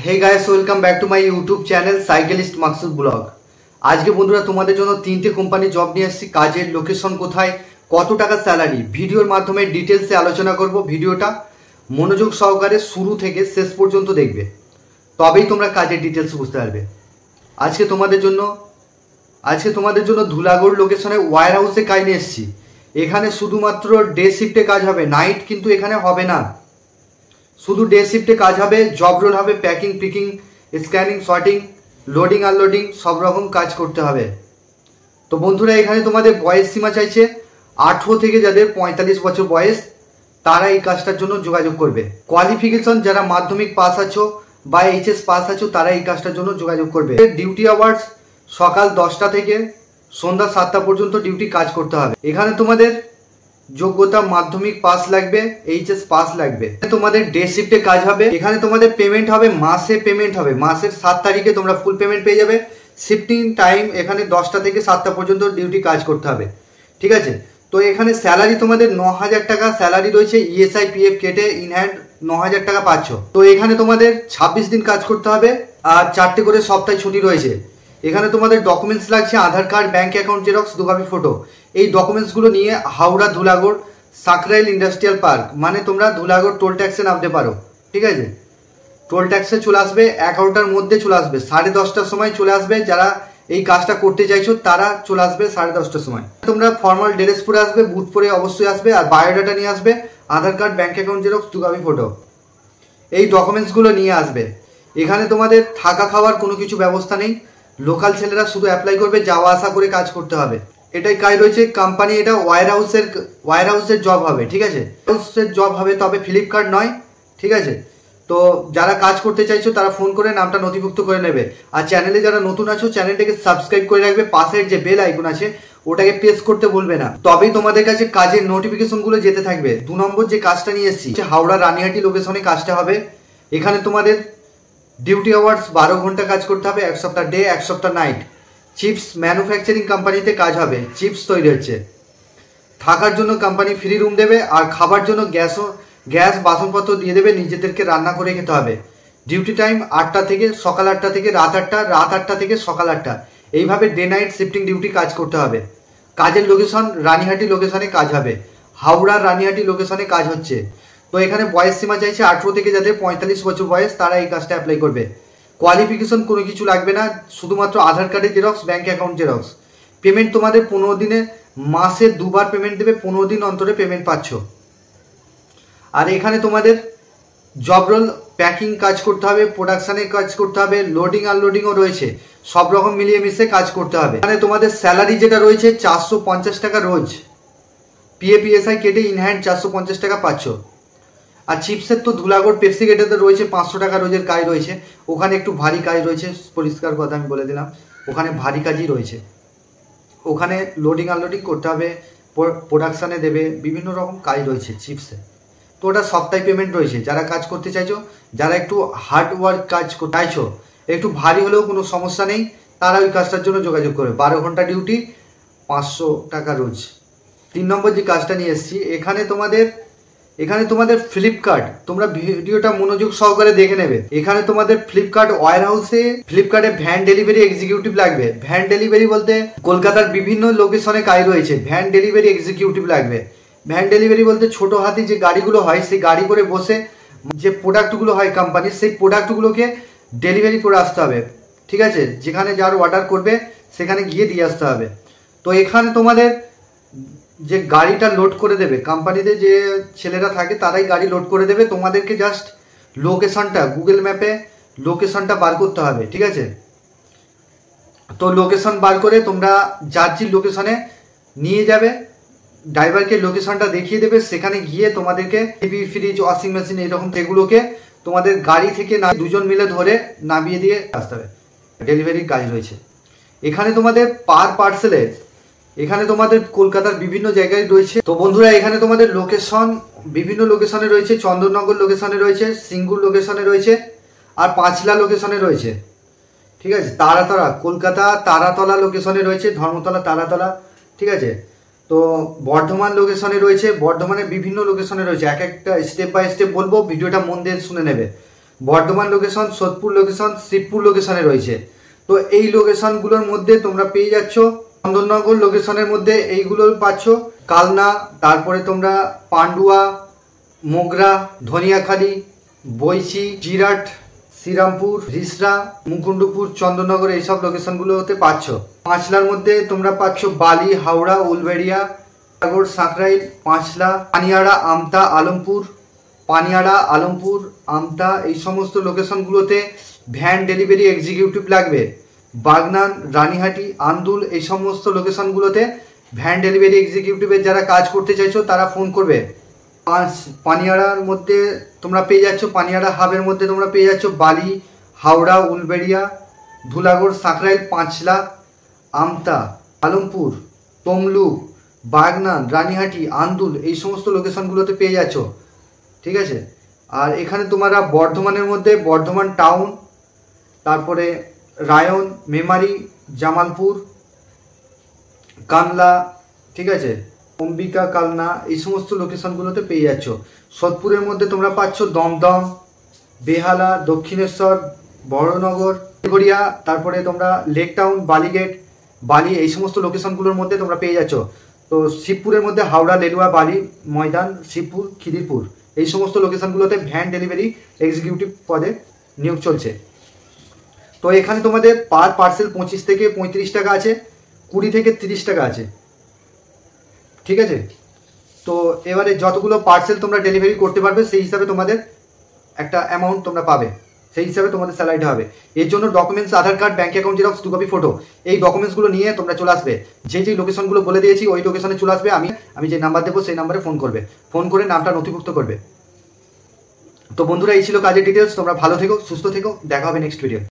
Hey guys, welcome back to my YouTube channel cyclist Maksud vlog. आज के बंधुरा तुम्हारे जो तीनटे कोम्पानी जब नहीं एसेছি কাজের লোকেশন কোথায়, কত টাকা স্যালারি, ভিডিওর মাধ্যমে ডিটেইলসে আলোচনা করব। ভিডিওটা মনোযোগ সহকারে শুরু থেকে শেষ পর্যন্ত দেখবে, তবেই তোমরা কাজের ডিটেইলস বুঝতে পারবে। আজকে তোমাদের জন্য ধুলাগড় লোকেশনে ওয়্যার হাউসে কাজ নিয়ে এসেছি। এখানে শুধুমাত্র ডে শিফটে কাজ হবে, নাইট কিন্তু এখানে হবে না। শুধু ডে শিফটে কাজ হবে, জব রোল হবে, packing Peking, scanning, sorting, loading unloading সব রকম কাজ করতে হবে। তো বন্ধুরা, এখানে তোমাদের বয়স সীমা চাইছে 18 থেকে যাদের 45 বছর বয়স তারা এই কাজটার জন্য যোগাযোগ করবে। কোয়ালিফিকেশন যারা মাধ্যমিক পাস আছো বা এইচএস পাস আছো তারা এই কাজটার জন্য যোগাযোগ করবে। ডিউটি আওয়ার্স সকাল 10টা থেকে সন্ধ্যা 7টা পর্যন্ত ডিউটি কাজ করতে হবে। এখানে তোমাদের যোগ্যতা মাধ্যমিক পাস লাগবে, এইচএস পাস লাগবে। তোমাদের ডে শিফটে কাজ হবে। এখানে তোমাদের পেমেন্ট হবে মাসে, পেমেন্ট হবে মাসের 7 তারিখে তোমরা ফুল পেমেন্ট পেয়ে যাবে। শিফটিং টাইম এখানে 10টা থেকে 7টা পর্যন্ত ডিউটি কাজ করতে হবে, ঠিক আছে। তো এখানে স্যালারি তোমাদের 9,000 টাকা স্যালারি রয়েছে, ইএসআই পিএফ কেটে ইন হ্যান্ড 9,000 টাকা পাচ্ছ। তো এখানে তোমাদের 26 দিন কাজ করতে হবে আর 4টে করে সপ্তাহে ছুটি রয়েছে। এখানে তোমাদের ডকুমেন্টস লাগছে Aadhaar card, bank account xerox, 2 copy photo. এই ডকুমেন্টসগুলো নিয়ে হাওড়া ধুলাগড় সাকরাইল ইন্ডাস্ট্রিয়াল পার্ক, মানে তোমরা ধুলাগড় টোল ট্যাক্সে নামতে পারো, ঠিক আছে। টোল ট্যাক্সে চলে আসবে, 11টার মধ্যে চলে আসবে, 10:30টার সময় চলে আসবে। যারা এই কাজটা করতে চাইছো তারা চলে আসবে 10:30টার সময়। তোমরা ফর্মাল ড্রেস পরে আসবে, বুট পরে অবশ্যই আসবে, আর বায়োডাটা নিয়ে আসবে, Aadhaar card, bank account xerox, 2 copy photo. এই ডকুমেন্টসগুলো নিয়ে আসবে। এখানে তোমাদের থাকা খাওয়ার কোনো কিছু ব্যবস্থা নেই, লোকাল ছেলেরা শুধু অ্যাপ্লাই করবে, যাওয়া আসা করে কাজ করতে হবে, এটাই কাজ রয়েছে। কোম্পানি এটা ওয়্যার হাউসের জব হবে, ঠিক আছে। হাউসের জব হবে, তবে ফ্লিপকার্ট নয়, ঠিক আছে। তো যারা কাজ করতে চাইছো তারা ফোন করে নামটা নথিভুক্ত করে নেবে। আর চ্যানেলে যারা নতুন আছো চ্যানেলটাকে সাবস্ক্রাইব করে রাখবে, পাশের যে বেল আইকন আছে ওটাকে প্রেস করতে ভুলবে না, তবেই তোমাদের কাছে কাজের নোটিফিকেশনগুলো যেতে থাকবে। 2 নম্বর যে কাজটা নিয়ে এসেছি হাওড়া রানিহাটি লোকেশনে কাজটা হবে। এখানে তোমাদের ডিউটি আওয়ার্স 12 ঘন্টা কাজ করতে হবে, 1 সপ্তাহ ডে 1 সপ্তাহ নাইট। চিপস ম্যানুফ্যাকচারিং কোম্পানিতে কাজ হবে, চিপস তৈরি হচ্ছে। থাকার জন্য কোম্পানি ফ্রি রুম দেবে, আর খাবার জন্য গ্যাস বাসনপত্র দিয়ে দেবে, নিজেদেরকে রান্না করে খেতে হবে। ডিউটি টাইম 8টা থেকে সকাল 8টা থেকে রাত 8টা, রাত 8টা থেকে সকাল 8টা, এইভাবে ডে নাইট শিফটিং ডিউটি কাজ করতে হবে। কাজের লোকেশন রানিহাটি লোকেশনে কাজ হবে, হাওড়ার রানিহাটি লোকেশনে কাজ হচ্ছে। তো এখানে বয়স সীমা চাইছে 18 থেকে যাদের 45 বছর বয়স তারা এই কাজটা অ্যাপ্লাই করবে। কোয়ালিফিকেশন কোনো কিছু লাগবে না, শুধুমাত্র আধার কার্ডের xerox, bank account xerox. Payment তোমাদের 15 দিনে, মাসে 2 বার পেমেন্ট দেবে, 15 দিন অন্তরে পেমেন্ট পাচ্ছ। আর এখানে তোমাদের জব রোল, প্যাকিং কাজ করতে হবে, প্রোডাকশানে কাজ করতে হবে, লোডিং আনলোডিংও রয়েছে, সব রকম মিলিয়ে মিশে কাজ করতে হবে। এখানে তোমাদের স্যালারি যেটা রয়েছে 450 টাকা রোজ, পিএফ কেটে ইন হ্যান্ড 450 টাকা পাচ্ছ। আর চিপসের তো ধুলাগড় পেপসি গেটেতে রয়েছে 500 টাকা রোজের কাজ রয়েছে। ওখানে একটু ভারী কাজ রয়েছে, পরিষ্কার কথা আমি বলে দিলাম, ওখানে ভারী কাজই রয়েছে। ওখানে লোডিং আনলোডিং করতে হবে, প্রোডাকশানে দেবে, বিভিন্ন রকম কাজ রয়েছে চিপসে। তো ওটা সপ্তাহে পেমেন্ট রয়েছে। যারা কাজ করতে চাইছো, যারা একটু হার্ড ওয়ার্ক কাজ চাইছো, একটু ভারী হলেও কোনো সমস্যা নেই, তারা ওই কাজটার জন্য যোগাযোগ করবে। 12 ঘন্টা ডিউটি, 500 টাকা রোজ। 3 নম্বর যে কাজটা নিয়ে এসেছি, এখানে তোমাদের ফ্লিপকার্ট, তোমরা ভিডিওটা মনোযোগ সহকারে দেখে নেবে। এখানে তোমাদের ফ্লিপকার্ট ওয়্যার হাউসে ফ্লিপকার্টে ভ্যান ডেলিভারি এক্সিকিউটিভ লাগবে। ভ্যান ডেলিভারি বলতে কলকাতার বিভিন্ন লোকেশনে কাজ রয়েছে, ভ্যান ডেলিভারি এক্সিকিউটিভ লাগবে। ভ্যান ডেলিভারি বলতে ছোট হাতি যে গাড়িগুলো হয়, সেই গাড়ি করে বসে যে প্রোডাক্টগুলো হয় কোম্পানির, সেই প্রোডাক্টগুলোকে ডেলিভারি করে আসতে হবে, ঠিক আছে। যেখানে যার অর্ডার করবে সেখানে গিয়ে দিয়ে আসতে হবে। তো এখানে তোমাদের যে গাড়িটা লোড করে দেবে, কোম্পানিতে যে ছেলেরা থাকে তারাই গাড়ি লোড করে দেবে। তোমাদেরকে জাস্ট লোকেশনটা, গুগল ম্যাপে লোকেশনটা বার করতে হবে, ঠিক আছে। তো লোকেশন বার করে তোমরা যার লোকেশনে নিয়ে যাবে, ড্রাইভারকে লোকেশনটা দেখিয়ে দেবে, সেখানে গিয়ে তোমাদেরকে টিভি, ফ্রিজ, ওয়াশিং মেশিন এইরকম এগুলোকে তোমাদের গাড়ি থেকে দুজন মিলে ধরে নামিয়ে দিয়ে আসতে হবে। ডেলিভারির কাজ রয়েছে। এখানে তোমাদের পার পার্সেলে, এখানে তোমাদের কলকাতার বিভিন্ন জায়গায় রয়েছে। তো বন্ধুরা, এখানে তোমাদের লোকেশন বিভিন্ন লোকেশনে রয়েছে, চন্দননগর লোকেশনে রয়েছে, সিঙ্গুর লোকেশনে রয়েছে, আর পাঁচলা লোকেশনে রয়েছে, ঠিক আছে। তারাতলা, কলকাতা তারাতলা লোকেশনে রয়েছে, ধর্মতলা, তারাতলা, ঠিক আছে। তো বর্ধমান লোকেশনে রয়েছে, বর্ধমানের বিভিন্ন লোকেশনে রয়েছে। এক একটা স্টেপ বাই স্টেপ বলবো, ভিডিওটা মন দিয়ে শুনে নেবে। বর্ধমান লোকেশন, সোদপুর লোকেশন, শিবপুর লোকেশনে রয়েছে। তো এই লোকেশনগুলোর মধ্যে তোমরা পেয়ে যাচ্ছ। চন্দননগর লোকেশনের মধ্যে এইগুলো পাচ্ছ, কালনা, তারপরে তোমরা পান্ডুয়া, মোগরা, ধনিয়াখালী, বৈশি, জিরাট, শ্রীরামপুর, রিসরা, মুকুন্ডপুর, চন্দননগর এইসব লোকেশনগুলোতে পাচ্ছ। পাঁচলার মধ্যে তোমরা পাচ্ছ বালি, হাওড়া, উলবেড়িয়া, সাঁকরাইল, পাঁচলা, পানিয়াড়া, আমতা, আলমপুর, পানিয়াড়া, আলমপুর, আমতা এই সমস্ত লোকেশনগুলোতে ভ্যান ডেলিভারি এক্সিকিউটিভ লাগবে। বাগনান, রানীহাটি, আন্দুল এই সমস্ত লোকেশনগুলোতে ভ্যান ডেলিভারি এক্সিকিউটিভের যারা কাজ করতে চাইছো তারা ফোন করবে। পানিয়াড়ার মধ্যে তোমরা পেয়ে যাচ্ছ, পানিয়াড়া হাবের মধ্যে তোমরা পেয়ে যাচ্ছ বালি, হাওড়া, উলবেড়িয়া, ধুলাগড়, সাঁকরাইল, পাঁচলা, আমতা, আলমপুর, তমলুক, বাগনান, রানীহাটি, আন্দুল এই সমস্ত লোকেশনগুলোতে পেয়ে যাচ্ছ। ঠিক আছে। আর এখানে তোমরা বর্ধমানের মধ্যে বর্ধমান টাউন, তারপরে রায়ন, মেমারি, জামালপুর, কানলা, ঠিক আছে, অম্বিকা, কালনা এই সমস্ত লোকেশনগুলোতে পেয়ে যাচ্ছ। সোদপুরের মধ্যে তোমরা পাচ্ছ দমদম, বেহালা, দক্ষিণেশ্বর, বড়নগর, গড়িয়া, তারপরে তোমরা লেক টাউন, বালিগেট, বালি এই সমস্ত লোকেশনগুলোর মধ্যে তোমরা পেয়ে যাচ্ছ। তো শিবপুরের মধ্যে হাওড়া, লেলুয়া, বালি, ময়দান, শিবপুর, খিদিরপুর এই সমস্ত লোকেশনগুলোতে ভ্যান ডেলিভারি এক্সিকিউটিভ পদে নিয়োগ চলছে। তো এখানে তোমাদের পার পার্সেল 25 থেকে 35 টাকা আছে, 20 থেকে 30 টাকা আছে। ঠিক আছে। তো এবারে যতগুলো পার্সেল তোমরা ডেলিভারি করতে পারবে সেই হিসাবে তোমাদের একটা অ্যামাউন্ট তোমরা পাবে, সেই হিসাবে তোমাদের স্যালারিটা হবে। এর জন্য documents, Aadhaar card, bank account xerox, 2 copy photo, এই ডকুমেন্টসগুলো নিয়ে তোমরা চলে আসবে। যে লোকেশনগুলো বলে দিয়েছি ওই লোকেশনে চলে আসবে। আমি যে নাম্বার দেবো সেই নাম্বারে ফোন করবে, ফোন করে নামটা নথিভুক্ত করবে। তো বন্ধুরা এই ছিল কাজের ডিটেলস। তোমরা ভালো থেকো, সুস্থ থেকো, দেখা হবে নেক্সট ভিডিও।